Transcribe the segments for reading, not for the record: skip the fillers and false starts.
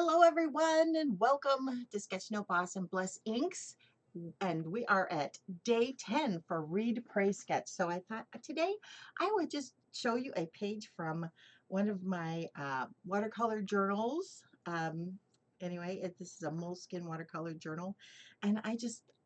Hello, everyone, and welcome to Sketch Note Boss and Bless Inks. And we are at day 10 for Read, Pray, Sketch. So I thought today I would just show you a page from one of my watercolor journals. This is a moleskin watercolor journal. And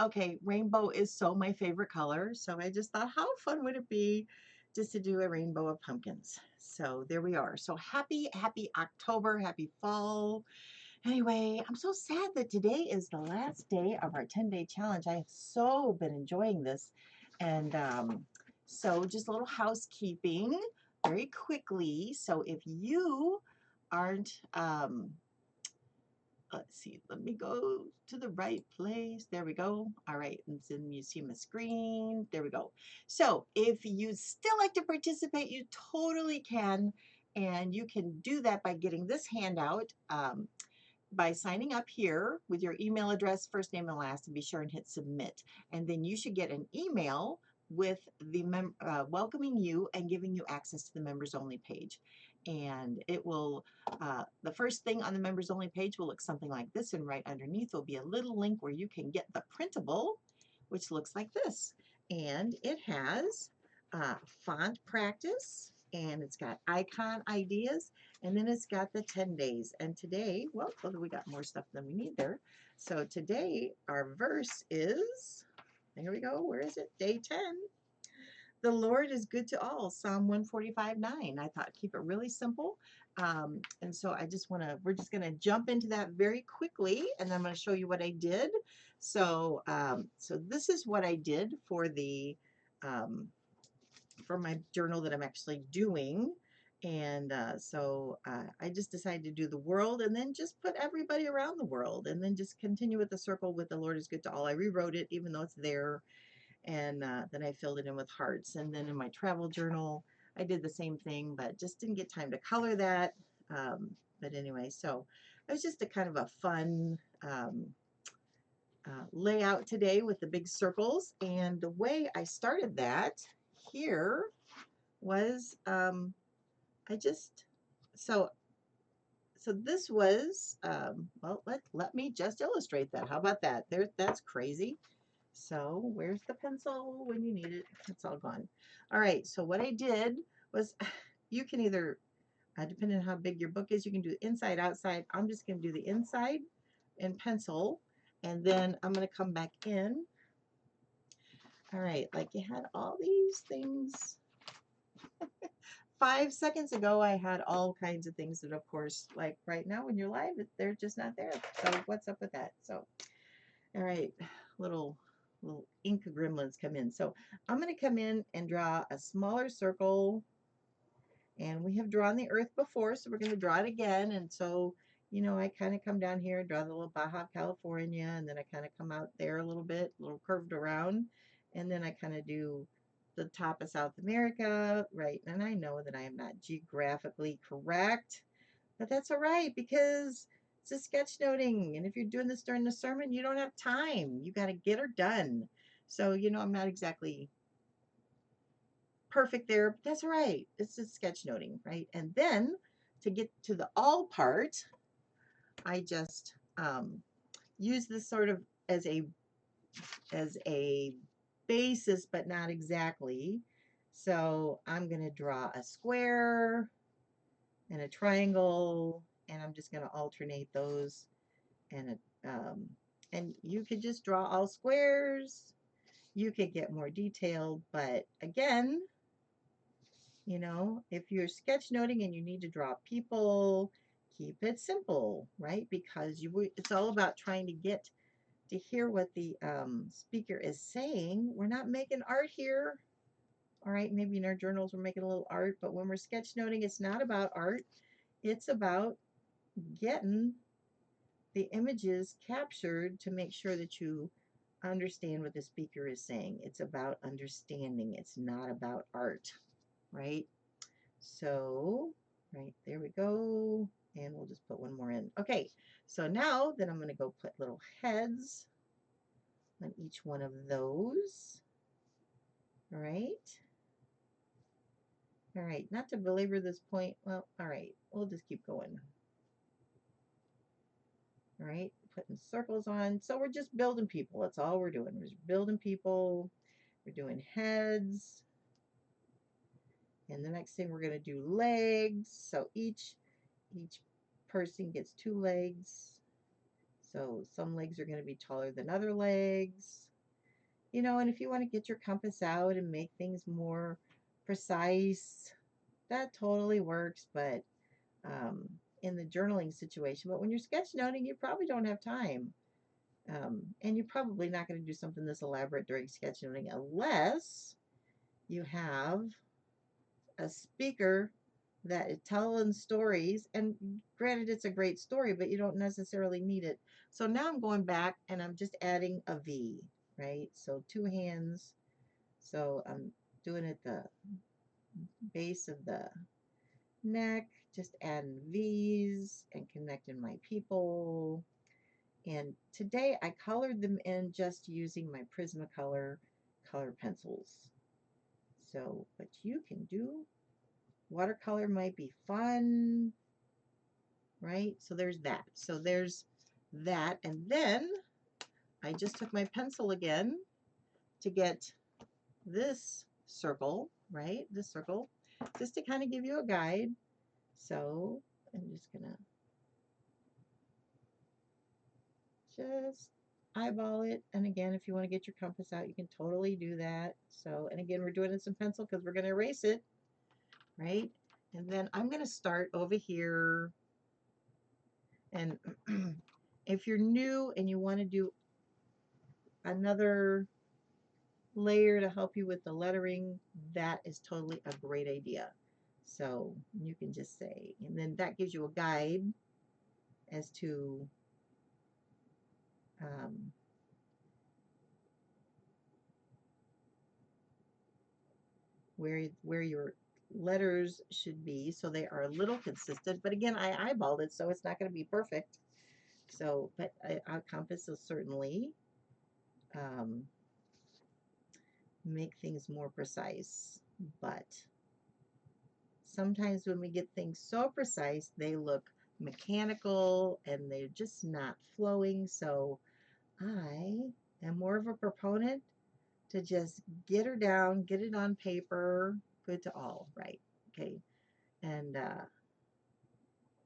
okay, rainbow is so my favorite color. So I just thought, how fun would it be just to do a rainbow of pumpkins? So there we are. So happy October, happy fall. Anyway, I'm so sad that today is the last day of our 10-day challenge. I have so been enjoying this. And so just a little housekeeping very quickly. So if you aren't, let's see, let me go to the right place. There we go. All right, and then you see my screen. There we go. So if you still like to participate, you totally can. And you can do that by getting this handout. By signing up here with your email address, first name and last, and be sure and hit submit. And then you should get an email with the welcoming you and giving you access to the members only page. And it will, the first thing on the members only page will look something like this, and right underneath will be a little link where you can get the printable, which looks like this. And it has font practice, and it's got icon ideas, and then it's got the 10 days. And today, well, we got more stuff than we need there. So today, our verse is, there we go, where is it? Day 10. The Lord is good to all, Psalm 145:9. I thought keep it really simple. And so we're just going to jump into that very quickly, and then I'm going to show you what I did. So this is what I did for my journal that I'm actually doing. And I just decided to do the world and then just put everybody around the world and then just continue with the circle with the Lord is good to all. I rewrote it even though it's there, and then I filled it in with hearts. And then in my travel journal, I did the same thing, but just didn't get time to color that. But anyway, so it was just a kind of a fun layout today with the big circles. And the way I started that here was I just so so this was well, let me just illustrate that. How about that? That's crazy. So where's the pencil when you need it? It's all gone. All right, so what I did was you can either depending on how big your book is, you can do inside, outside. I'm just going to do the inside in pencil, and then I'm going to come back in. All right, like you had all these things 5 seconds ago. I had all kinds of things that, of course, like right now when you're live, they're just not there. So what's up with that? So, all right, little ink gremlins come in. So I'm going to come in and draw a smaller circle. And we have drawn the earth before, so we're going to draw it again. And so, I kind of come down here and draw the little Baja California, and then I kind of come out there a little bit, a little curved around, and then I kind of do the top of South America, right? And I know that I am not geographically correct, but that's all right because it's a sketchnoting. And if you're doing this during the sermon, you don't have time. You got to get her done. So, I'm not exactly perfect there, but that's all right. It's just sketchnoting, right? And then to get to the all part, I just use this sort of as a basis, but not exactly. So I'm going to draw a square and a triangle, and I'm just going to alternate those. And you could just draw all squares. You could get more detailed, but again, if you're sketchnoting and you need to draw people, keep it simple, right? Because it's all about trying to get to hear what the speaker is saying. We're not making art here. All right, maybe in our journals we're making a little art, but when we're sketchnoting, it's not about art. It's about getting the images captured to make sure that you understand what the speaker is saying. It's about understanding. It's not about art, right? So, right, there we go. And we'll just put one more in. Okay, so now then I'm going to go put little heads on each one of those. All right. All right, not to belabor this point. Well, all right, we'll just keep going. right? Putting circles on. So we're just building people. That's all we're doing. We're just building people. We're doing heads. And the next thing we're going to do legs. So each person gets 2 legs. So some legs are going to be taller than other legs. You know, and if you want to get your compass out and make things more precise, that totally works, but in the journaling situation. But when you're sketchnoting, you probably don't have time. And you're probably not going to do something this elaborate during sketchnoting unless you have a speaker that is telling stories. And granted, it's a great story, but you don't necessarily need it. So now I'm going back and I'm just adding a V, right? So 2 hands. So I'm doing it the base of the neck, just adding V's and connecting my people. And today I colored them in just using my Prismacolor color pencils. So, but you can do watercolor, might be fun, right? So there's that. So there's that. And then I just took my pencil again to get this circle, right? This circle, just to kind of give you a guide. So I'm just gonna just eyeball it. And again, if you want to get your compass out, you can totally do that. So, and again, we're doing it in some pencil because we're going to erase it, right? And then I'm going to start over here. And if you're new and you want to do another layer to help you with the lettering, that is totally a great idea. So you can just say, and then that gives you a guide as to um, where your letters should be, so they are a little consistent. But again, I eyeballed it, so it's not going to be perfect. So, but our compass will certainly um, make things more precise. But sometimes when we get things so precise, they look mechanical and they're just not flowing. So I am more of a proponent to just get her down, get it on paper, good to all, right? Okay. And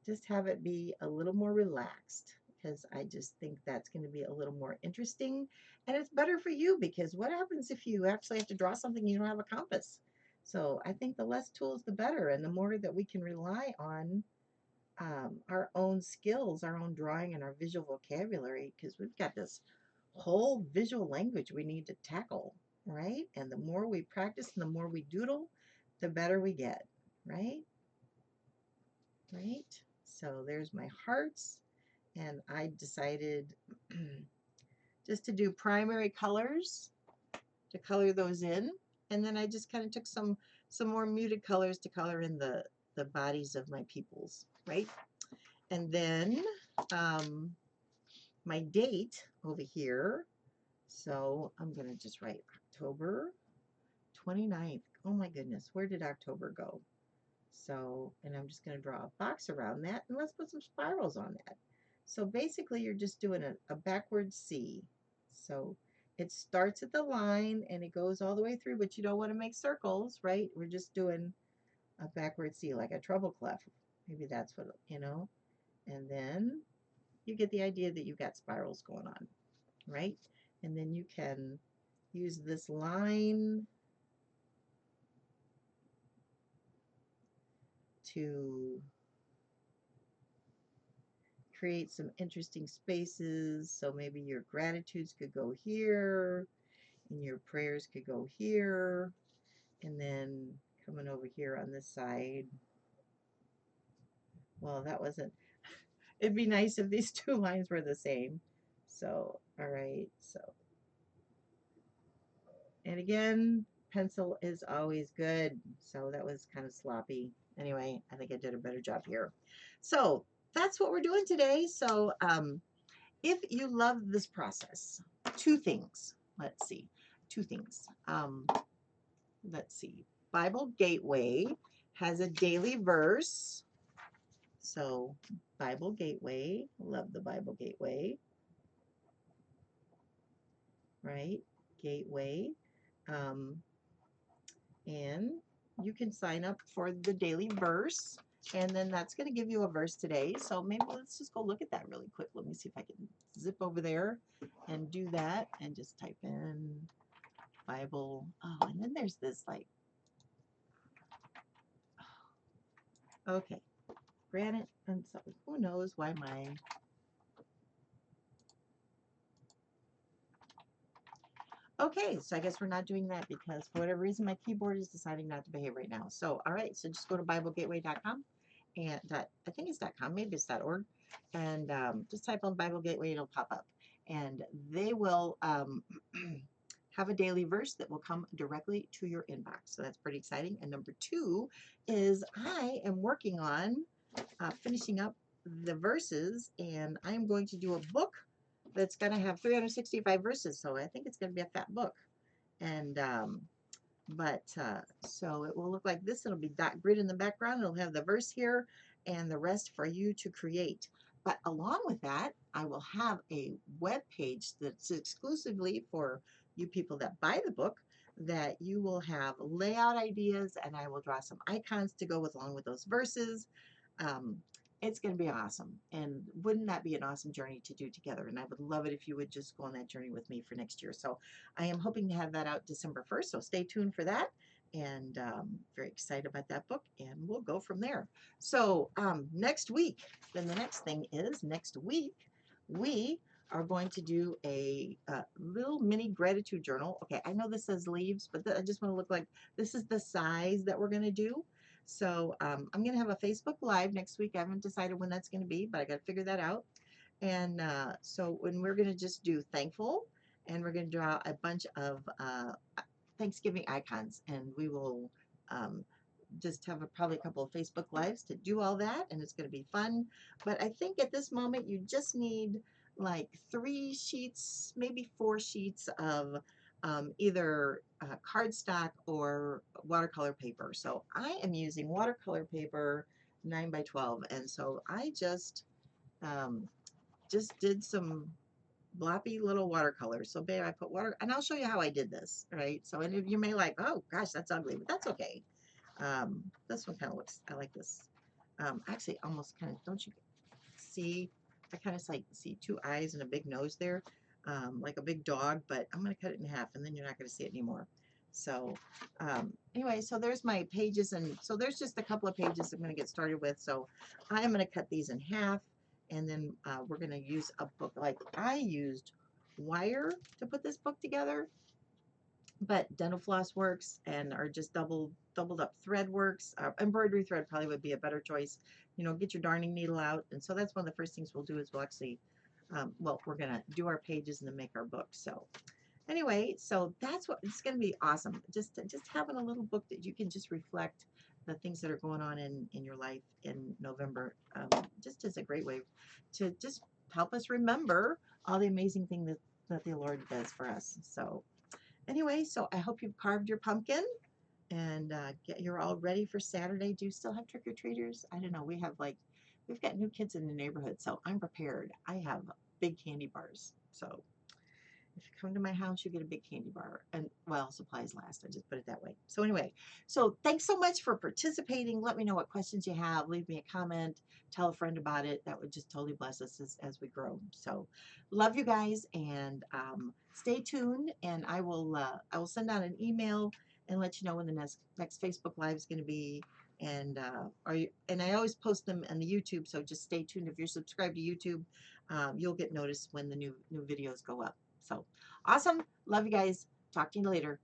just have it be a little more relaxed, because I just think that's going to be a little more interesting. And it's better for you, because what happens if you actually have to draw something you don't have a compass? So I think the less tools, the better. And the more that we can rely on our own skills, our own drawing, and our visual vocabulary, because we've got this whole visual language we need to tackle, right? And the more we practice and the more we doodle, the better we get, right? Right? So there's my hearts, and I decided just to do primary colors to color those in, and then I just kind of took some more muted colors to color in the bodies of my peoples, right? And then my date over here, so I'm going to just write October 29th. Oh my goodness, where did October go? So, and I'm just going to draw a box around that, and let's put some spirals on that. So basically you're just doing a backward C. So it starts at the line and it goes all the way through, but you don't want to make circles, right? We're just doing a backward C, like a treble clef. Maybe that's what, you know, and then you get the idea that you've got spirals going on, right? And then you can use this line to create some interesting spaces. So maybe your gratitudes could go here and your prayers could go here, and then coming over here on this side. Well, that wasn't, it'd be nice if these 2 lines were the same. So, all right. So, and again, pencil is always good. So that was kind of sloppy. Anyway, I think I did a better job here. So that's what we're doing today. So if you love this process, 2 things. Let's see. 2 things. Let's see. Bible Gateway has a daily verse. So Bible Gateway, love the Bible Gateway, right? Gateway. Um, and you can sign up for the daily verse, and then that's going to give you a verse today. So maybe let's just go look at that really quick. Let me see if I can zip over there and do that and just type in Bible. Oh, and then there's this like, okay, granite. And so who knows why my, okay, so I guess we're not doing that because for whatever reason my keyboard is deciding not to behave right now. So, all right, so just go to BibleGateway.com and I think it's .com, maybe it's .org, and just type on Bible Gateway, it'll pop up, and they will have a daily verse that will come directly to your inbox. So that's pretty exciting. And number two is I am working on finishing up the verses, and I'm going to do a book that's going to have 365 verses. So I think it's going to be a fat book. And so it will look like this. It'll be dot grid in the background. It'll have the verse here and the rest for you to create. But along with that, I will have a web page that's exclusively for you people that buy the book, that you will have layout ideas, and I will draw some icons to go with along with those verses. Um, it's going to be awesome. And wouldn't that be an awesome journey to do together? And I would love it if you would just go on that journey with me for next year. So I am hoping to have that out December 1st. So stay tuned for that. And very excited about that book. And we'll go from there. So next week, then the next thing is next week, we are going to do a little mini gratitude journal. Okay, I know this says leaves, but I just want to look like this is the size that we're going to do. So I'm going to have a Facebook Live next week. I haven't decided when that's going to be, but I got to figure that out. And so when we're going to just do thankful, and we're going to draw a bunch of Thanksgiving icons, and we will just have probably a couple of Facebook Lives to do all that, and it's going to be fun. But I think at this moment you just need like 3 sheets, maybe 4 sheets of either cardstock or watercolor paper. So I am using watercolor paper 9 by 12, and so I um, just did some bloppy little watercolors. So babe, I put water, and I'll show you how I did this, right? So and you may like, oh gosh, that's ugly, but that's okay. This one kind of looks, I like this. Actually, almost kind of, don't you see? I kind of like see 2 eyes and a big nose there, like a big dog, but I'm going to cut it in half, and then you're not going to see it anymore. So anyway, so there's my pages, and so there's just a couple of pages I'm going to get started with. So I'm going to cut these in half, and then we're going to use a book. Like I used wire to put this book together, but dental floss works, and or just doubled up thread works. Embroidery thread probably would be a better choice. You know, get your darning needle out. And so that's one of the first things we'll do is we'll actually, well, we're going to do our pages and then make our book. So anyway, so that's what it's going to be awesome. Just having a little book that you can just reflect the things that are going on in your life in November. Just is a great way to just help us remember all the amazing things that the Lord does for us. So anyway, so I hope you've carved your pumpkin, and you're all ready for Saturday. Do you still have trick-or-treaters? I don't know. We've got new kids in the neighborhood, so I'm prepared. I have big candy bars. So if you come to my house, you get a big candy bar. And, well, supplies last. I just put it that way. So anyway, so thanks so much for participating. Let me know what questions you have. Leave me a comment. Tell a friend about it. That would just totally bless us as we grow. So love you guys, and stay tuned. And I will send out an email and let you know when the next Facebook Live is going to be. And and I always post them on the YouTube, so just stay tuned. If you're subscribed to YouTube, you'll get noticed when the new videos go up. So awesome. Love you guys. Talk to you later.